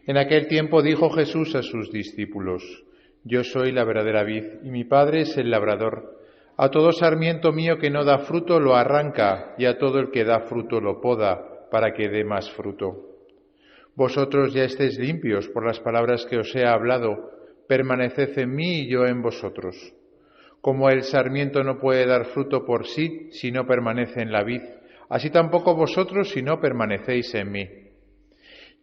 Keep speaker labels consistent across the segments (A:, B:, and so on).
A: En aquel tiempo dijo Jesús a sus discípulos: Yo soy la verdadera vid, y mi Padre es el labrador. A todo sarmiento mío que no da fruto lo arranca, y a todo el que da fruto lo poda, para que dé más fruto. Vosotros ya estáis limpios por las palabras que os he hablado. Permaneced en mí y yo en vosotros. Como el sarmiento no puede dar fruto por sí si no permanece en la vid, así tampoco vosotros si no permanecéis en mí.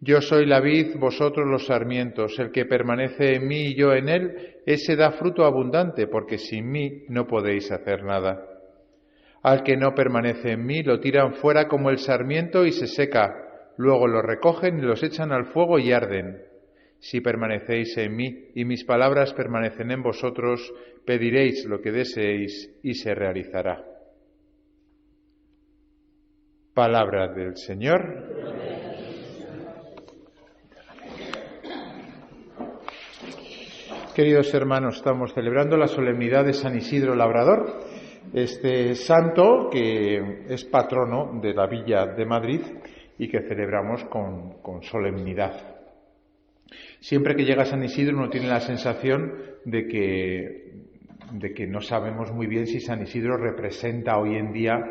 A: Yo soy la vid, vosotros los sarmientos. El que permanece en mí y yo en él, ese da fruto abundante, porque sin mí no podéis hacer nada. Al que no permanece en mí, lo tiran fuera como el sarmiento y se seca. Luego lo recogen y los echan al fuego y arden. Si permanecéis en mí y mis palabras permanecen en vosotros, pediréis lo que deseéis y se realizará. Palabra del Señor. Queridos hermanos, estamos celebrando la solemnidad de San Isidro Labrador, este santo que es patrono de la villa de Madrid y que celebramos con solemnidad. Siempre que llega San Isidro uno tiene la sensación de que no sabemos muy bien si San Isidro representa hoy en día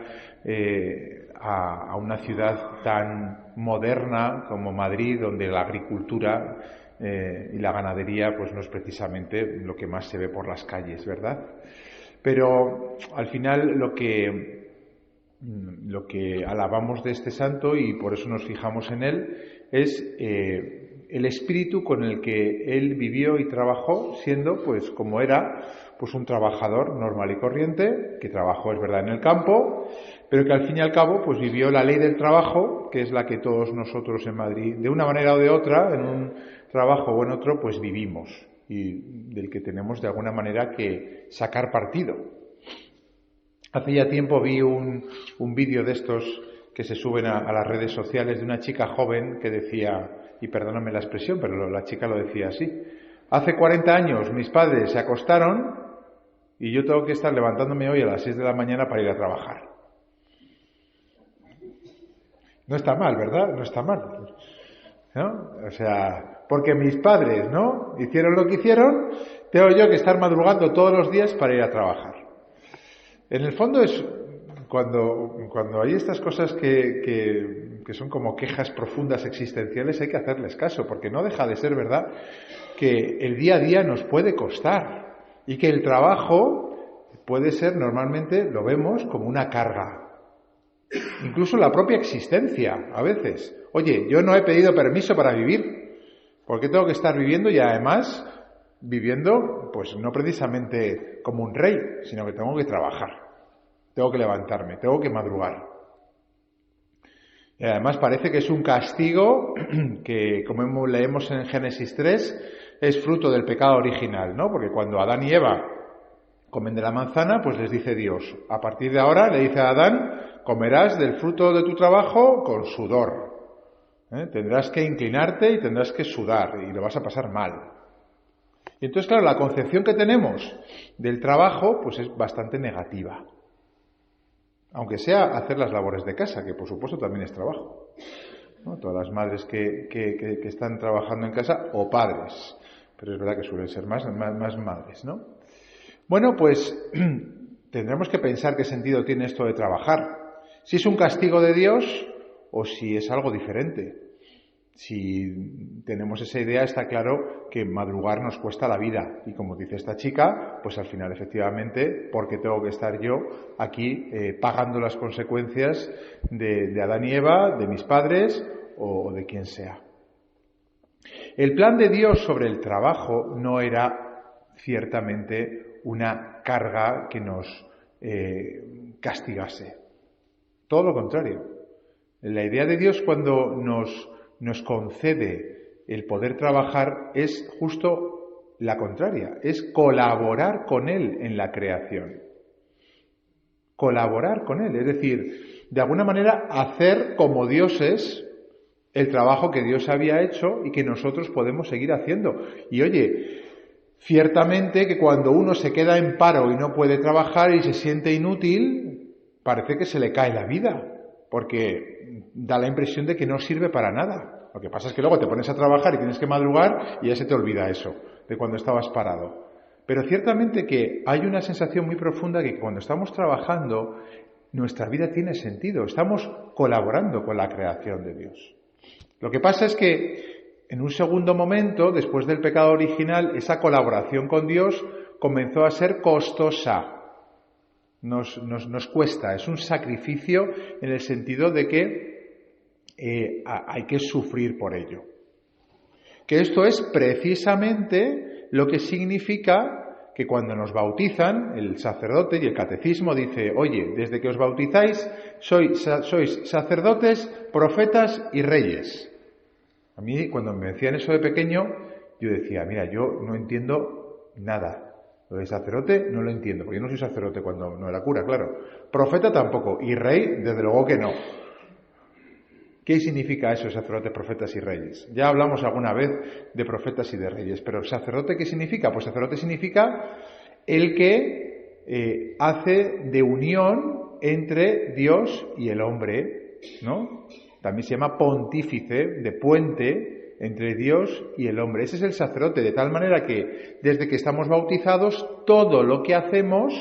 A: a una ciudad tan moderna como Madrid, donde la agricultura y la ganadería pues no es precisamente lo que más se ve por las calles, ¿verdad? Pero al final lo que alabamos de este santo, y por eso nos fijamos en él, es el espíritu con el que él vivió y trabajó, siendo, pues como era, pues un trabajador normal y corriente, que trabajó, es verdad, en el campo, pero que al fin y al cabo pues vivió la ley del trabajo, que es la que todos nosotros en Madrid, de una manera o de otra, en un trabajo o en otro, pues vivimos, y del que tenemos de alguna manera que sacar partido. Hace ya tiempo vi un vídeo de estos que se suben a las redes sociales de una chica joven que decía, y perdóname la expresión, pero la chica lo decía así: hace 40 años mis padres se acostaron y yo tengo que estar levantándome hoy a las 6 de la mañana para ir a trabajar. No está mal, ¿verdad? No está mal, ¿no? O sea, porque mis padres, ¿no?, hicieron lo que hicieron, tengo yo que estar madrugando todos los días para ir a trabajar. En el fondo es cuando hay estas cosas que son como quejas profundas existenciales, hay que hacerles caso, porque no deja de ser verdad que el día a día nos puede costar y que el trabajo puede ser, normalmente lo vemos como una carga. Incluso la propia existencia, a veces. Oye, yo no he pedido permiso para vivir. ¿Por qué tengo que estar viviendo? Y además, viviendo, pues no precisamente como un rey, sino que tengo que trabajar. Tengo que levantarme, tengo que madrugar. Y además parece que es un castigo que, como leemos en Génesis 3, es fruto del pecado original, ¿no? Porque cuando Adán y Eva comen de la manzana, pues les dice Dios, a partir de ahora, le dice a Adán, comerás del fruto de tu trabajo con sudor. Tendrás que inclinarte y tendrás que sudar y lo vas a pasar mal. Y entonces, claro, la concepción que tenemos del trabajo pues es bastante negativa. Aunque sea hacer las labores de casa, que por supuesto también es trabajo, ¿no? Todas las madres que están trabajando en casa, o padres, pero es verdad que suelen ser más madres, ¿no? Bueno, pues tendremos que pensar qué sentido tiene esto de trabajar. Si es un castigo de Dios o si es algo diferente. Si tenemos esa idea, está claro que madrugar nos cuesta la vida. Y como dice esta chica, pues al final efectivamente, porque tengo que estar yo aquí pagando las consecuencias de Adán y Eva, de mis padres o de quien sea. El plan de Dios sobre el trabajo no era ciertamente una carga que nos castigase. Todo lo contrario. La idea de Dios cuando nos concede el poder trabajar es justo la contraria, es colaborar con Él en la creación. Colaborar con Él, es decir, de alguna manera hacer como dioses el trabajo que Dios había hecho y que nosotros podemos seguir haciendo. Y oye, ciertamente que cuando uno se queda en paro y no puede trabajar y se siente inútil, parece que se le cae la vida, porque da la impresión de que no sirve para nada. Lo que pasa es que luego te pones a trabajar y tienes que madrugar y ya se te olvida eso, de cuando estabas parado. Pero ciertamente que hay una sensación muy profunda que cuando estamos trabajando, nuestra vida tiene sentido. Estamos colaborando con la creación de Dios. Lo que pasa es que en un segundo momento, después del pecado original, esa colaboración con Dios comenzó a ser costosa. Nos cuesta, es un sacrificio en el sentido de que hay que sufrir por ello. Que esto es precisamente lo que significa que cuando nos bautizan, el sacerdote y el catecismo dice, oye, desde que os bautizáis sois sacerdotes, profetas y reyes. A mí, cuando me decían eso de pequeño, yo decía, mira, yo no entiendo nada. Lo de sacerdote no lo entiendo, porque yo no soy sacerdote cuando no era cura, claro. Profeta tampoco, y rey, desde luego que no. ¿Qué significa eso, sacerdotes, profetas y reyes? Ya hablamos alguna vez de profetas y de reyes, pero ¿sacerdote qué significa? Pues sacerdote significa el que hace de unión entre Dios y el hombre, ¿no? También se llama pontífice, de puente entre Dios y el hombre. Ese es el sacerdote, de tal manera que desde que estamos bautizados, todo lo que hacemos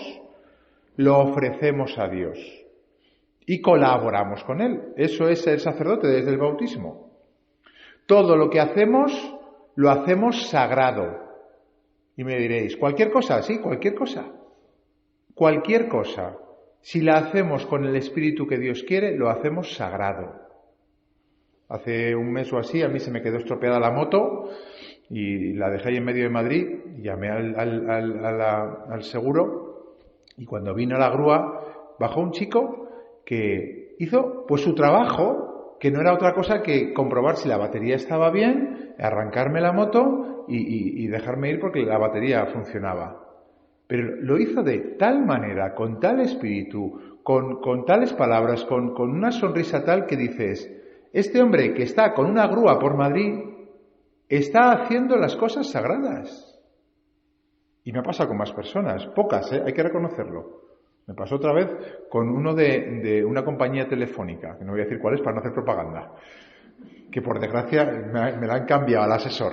A: lo ofrecemos a Dios. Y colaboramos con Él. Eso es el sacerdote desde el bautismo. Todo lo que hacemos, lo hacemos sagrado. Y me diréis, ¿cualquier cosa? Sí, cualquier cosa. Cualquier cosa. Si la hacemos con el espíritu que Dios quiere, lo hacemos sagrado. Hace un mes o así, a mí se me quedó estropeada la moto y la dejé ahí en medio de Madrid. Llamé al seguro y cuando vino la grúa, bajó un chico que hizo pues su trabajo, que no era otra cosa que comprobar si la batería estaba bien, arrancarme la moto y dejarme ir porque la batería funcionaba. Pero lo hizo de tal manera, con tal espíritu, con tales palabras, con una sonrisa tal que dices, este hombre que está con una grúa por Madrid está haciendo las cosas sagradas. Y me ha pasado con más personas, pocas, hay que reconocerlo. Me pasó otra vez con uno de una compañía telefónica, que no voy a decir cuál es para no hacer propaganda, que por desgracia me la han cambiado al asesor.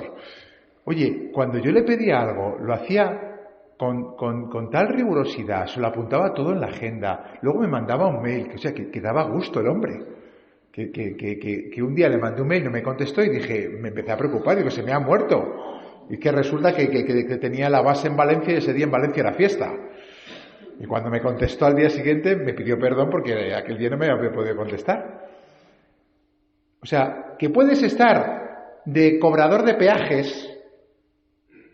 A: Oye, cuando yo le pedía algo, lo hacía con tal rigurosidad, se lo apuntaba todo en la agenda, luego me mandaba un mail, que daba gusto el hombre. Que un día le mandé un mail, no me contestó y me empecé a preocupar, digo, se me ha muerto. Y que resulta que tenía la base en Valencia y ese día en Valencia era fiesta. Y cuando me contestó al día siguiente, me pidió perdón porque aquel día no me había podido contestar. O sea, que puedes estar de cobrador de peajes,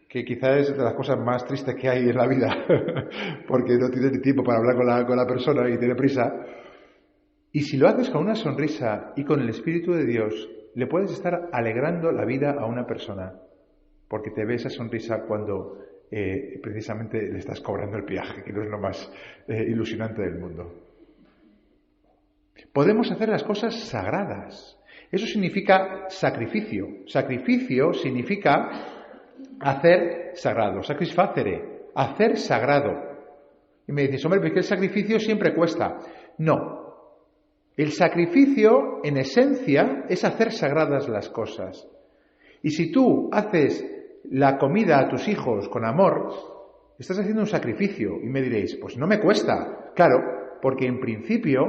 A: que quizás es de las cosas más tristes que hay en la vida, porque no tienes ni tiempo para hablar con la persona y tiene prisa. Y si lo haces con una sonrisa y con el Espíritu de Dios, le puedes estar alegrando la vida a una persona, porque te ve esa sonrisa cuando precisamente le estás cobrando el peaje, que no es lo más ilusionante del mundo. Podemos hacer las cosas sagradas. Eso significa sacrificio. Sacrificio significa hacer sagrado. Satisfacere, hacer sagrado. Y me dices, hombre, ¿por qué el sacrificio siempre cuesta? No. El sacrificio, en esencia, es hacer sagradas las cosas. Y si tú haces la comida a tus hijos con amor, estás haciendo un sacrificio. Y me diréis, pues no me cuesta. Claro, porque en principio,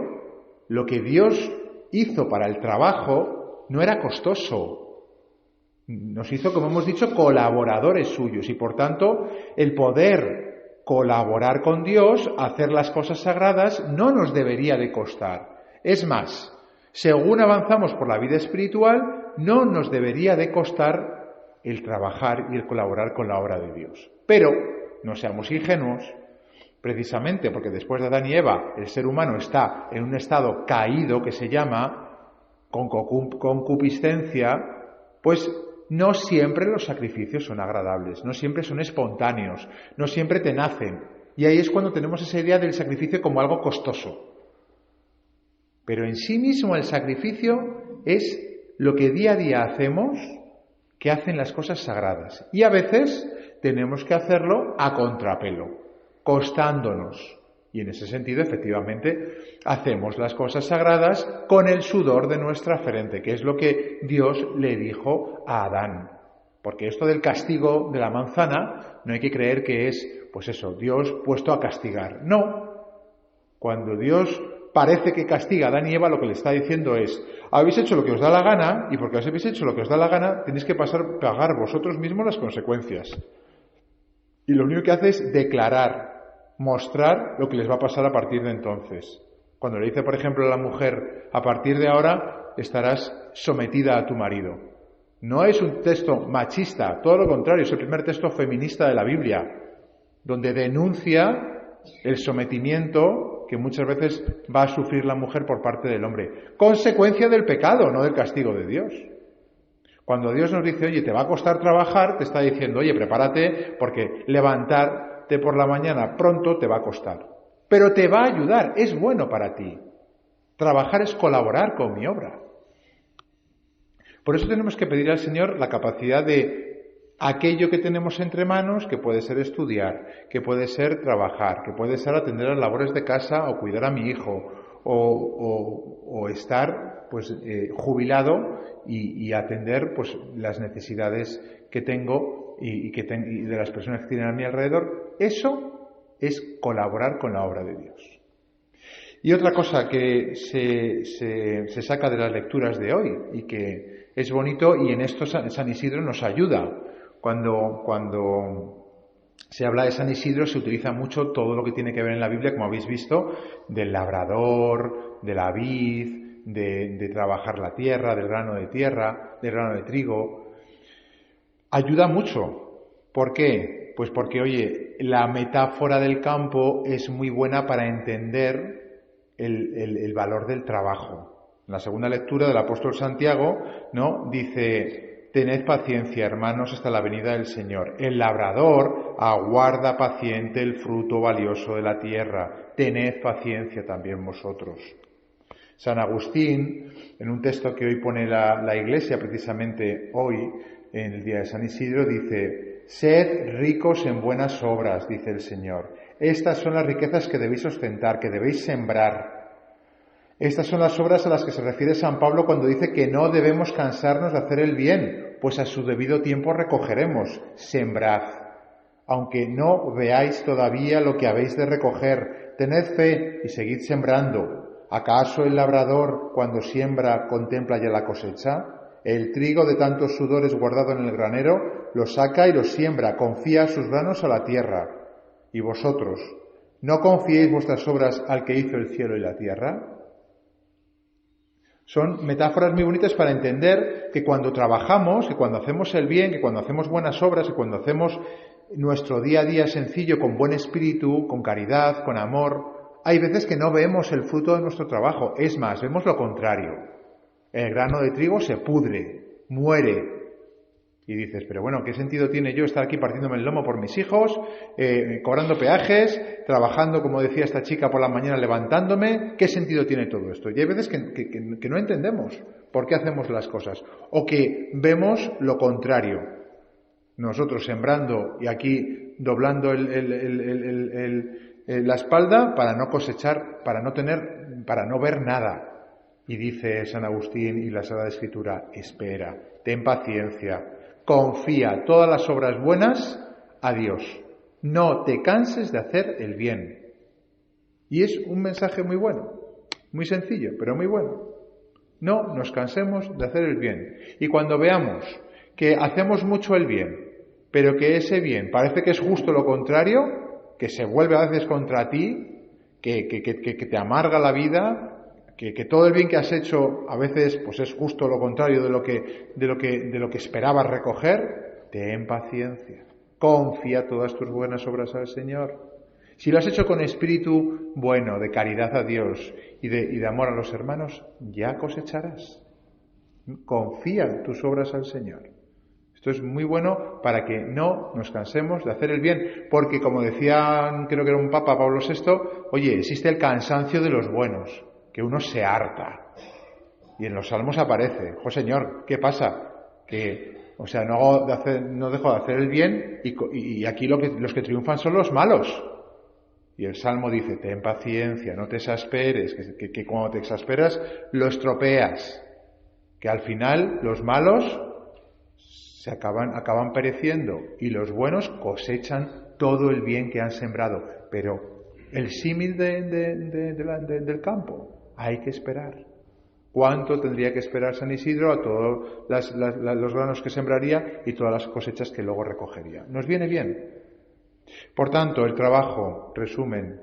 A: lo que Dios hizo para el trabajo no era costoso. Nos hizo, como hemos dicho, colaboradores suyos. Y por tanto, el poder colaborar con Dios, hacer las cosas sagradas, no nos debería de costar. Es más, según avanzamos por la vida espiritual, no nos debería de costar el trabajar y el colaborar con la obra de Dios. Pero no seamos ingenuos, precisamente porque después de Adán y Eva el ser humano está en un estado caído que se llama con concupiscencia, pues no siempre los sacrificios son agradables, no siempre son espontáneos, no siempre te nacen. Y ahí es cuando tenemos esa idea del sacrificio como algo costoso. Pero en sí mismo el sacrificio es lo que día a día hacemos, que hacen las cosas sagradas. Y a veces tenemos que hacerlo a contrapelo, costándonos. Y en ese sentido, efectivamente, hacemos las cosas sagradas con el sudor de nuestra frente, que es lo que Dios le dijo a Adán. Porque esto del castigo de la manzana, no hay que creer que es, pues eso, Dios puesto a castigar. No. Cuando Dios parece que castiga a Adán y Eva, lo que le está diciendo es: habéis hecho lo que os da la gana, y porque os habéis hecho lo que os da la gana, tenéis que pagar vosotros mismos las consecuencias. Y lo único que hace es declarar, mostrar lo que les va a pasar a partir de entonces. Cuando le dice, por ejemplo, a la mujer: a partir de ahora estarás sometida a tu marido. No es un texto machista, todo lo contrario, es el primer texto feminista de la Biblia, donde denuncia el sometimiento que muchas veces va a sufrir la mujer por parte del hombre. Consecuencia del pecado, no del castigo de Dios. Cuando Dios nos dice: oye, te va a costar trabajar, te está diciendo: oye, prepárate, porque levantarte por la mañana pronto te va a costar. Pero te va a ayudar, es bueno para ti. Trabajar es colaborar con mi obra. Por eso tenemos que pedir al Señor la capacidad de aquello que tenemos entre manos, que puede ser estudiar, que puede ser trabajar, que puede ser atender las labores de casa o cuidar a mi hijo, o estar pues jubilado y atender pues las necesidades que tengo y de las personas que tienen a mi alrededor. Eso es colaborar con la obra de Dios. Y otra cosa que se saca de las lecturas de hoy y que es bonito, y en esto San Isidro nos ayuda. Cuando se habla de San Isidro se utiliza mucho todo lo que tiene que ver en la Biblia, como habéis visto, del labrador, de la vid, de trabajar la tierra, del grano de trigo. Ayuda mucho. ¿Por qué? Pues porque, oye, la metáfora del campo es muy buena para entender el valor del trabajo. En la segunda lectura del apóstol Santiago, ¿no?, dice: tened paciencia, hermanos, hasta la venida del Señor. El labrador aguarda paciente el fruto valioso de la tierra. Tened paciencia también vosotros. San Agustín, en un texto que hoy pone la Iglesia, precisamente hoy, en el día de San Isidro, dice: sed ricos en buenas obras, dice el Señor. Estas son las riquezas que debéis ostentar, que debéis sembrar. Estas son las obras a las que se refiere San Pablo cuando dice que no debemos cansarnos de hacer el bien, pues a su debido tiempo recogeremos. Sembrad. Aunque no veáis todavía lo que habéis de recoger, tened fe y seguid sembrando. ¿Acaso el labrador, cuando siembra, contempla ya la cosecha? El trigo de tantos sudores guardado en el granero, lo saca y lo siembra, confía sus granos a la tierra. ¿Y vosotros, no confiéis vuestras obras al que hizo el cielo y la tierra? Son metáforas muy bonitas para entender que cuando trabajamos, que cuando hacemos el bien, que cuando hacemos buenas obras, que cuando hacemos nuestro día a día sencillo, con buen espíritu, con caridad, con amor, hay veces que no vemos el fruto de nuestro trabajo. Es más, vemos lo contrario. El grano de trigo se pudre, muere. Y dices: pero bueno, ¿qué sentido tiene yo estar aquí partiéndome el lomo por mis hijos, cobrando peajes, trabajando, como decía esta chica, por la mañana levantándome? ¿Qué sentido tiene todo esto? Y hay veces que no entendemos por qué hacemos las cosas, o que vemos lo contrario. Nosotros sembrando y aquí doblando la espalda para no cosechar, para no ver nada. Y dice San Agustín y la Sagrada Escritura: espera, ten paciencia, confía todas las obras buenas a Dios. No te canses de hacer el bien. Y es un mensaje muy bueno, muy sencillo, pero muy bueno. No nos cansemos de hacer el bien. Y cuando veamos que hacemos mucho el bien, pero que ese bien parece que es justo lo contrario, que se vuelve a veces contra ti, que te amarga la vida, que todo el bien que has hecho a veces pues es justo lo contrario de lo que esperabas recoger, ten paciencia. Confía todas tus buenas obras al Señor. Si lo has hecho con espíritu bueno, de caridad a Dios y de amor a los hermanos, ya cosecharás. Confía tus obras al Señor. Esto es muy bueno para que no nos cansemos de hacer el bien, porque como decía, creo que era un Papa, Pablo VI, oye, existe el cansancio de los buenos, que uno se harta. Y en los Salmos aparece: oh Señor, ¿qué pasa? No dejo de hacer el bien y aquí los que triunfan son los malos. Y el Salmo dice, ten paciencia, no te exasperes, que cuando te exasperas lo estropeas, que al final los malos se acaban pereciendo y los buenos cosechan todo el bien que han sembrado. Pero el símil del campo, hay que esperar. ¿Cuánto tendría que esperar San Isidro a todos los granos que sembraría y todas las cosechas que luego recogería? Nos viene bien. Por tanto, el trabajo, resumen,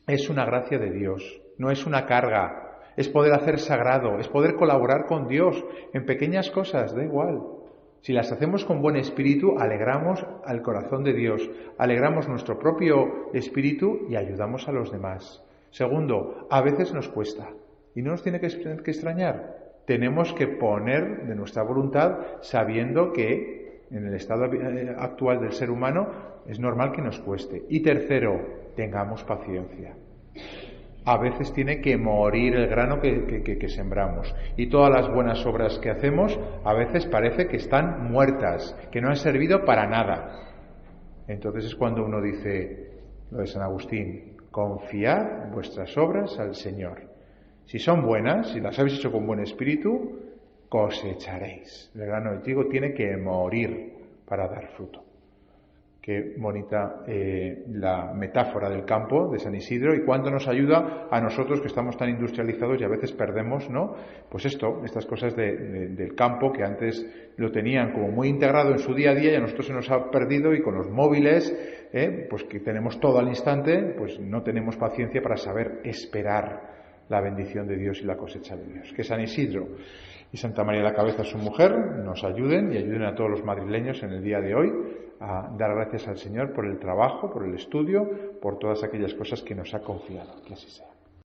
A: es una gracia de Dios, no es una carga, es poder hacer sagrado, es poder colaborar con Dios en pequeñas cosas, da igual. Si las hacemos con buen espíritu, alegramos al corazón de Dios, alegramos nuestro propio espíritu y ayudamos a los demás. Segundo, a veces nos cuesta y no nos tiene que extrañar. Tenemos que poner de nuestra voluntad sabiendo que en el estado actual del ser humano es normal que nos cueste. Y tercero, tengamos paciencia. A veces tiene que morir el grano que sembramos. Y todas las buenas obras que hacemos a veces parece que están muertas, que no han servido para nada. Entonces es cuando uno dice lo de San Agustín, confiad vuestras obras al Señor. Si son buenas, si las habéis hecho con buen espíritu, cosecharéis. El grano de trigo tiene que morir para dar fruto. Qué bonita la metáfora del campo de San Isidro y cuánto nos ayuda a nosotros que estamos tan industrializados y a veces perdemos, ¿no? Pues estas cosas del campo que antes lo tenían como muy integrado en su día a día y a nosotros se nos ha perdido y con los móviles, pues que tenemos todo al instante, pues no tenemos paciencia para saber esperar la bendición de Dios y la cosecha de Dios. Que San Isidro y Santa María la Cabeza, su mujer, nos ayuden y ayuden a todos los madrileños en el día de hoy a dar gracias al Señor por el trabajo, por el estudio, por todas aquellas cosas que nos ha confiado. Que así sea.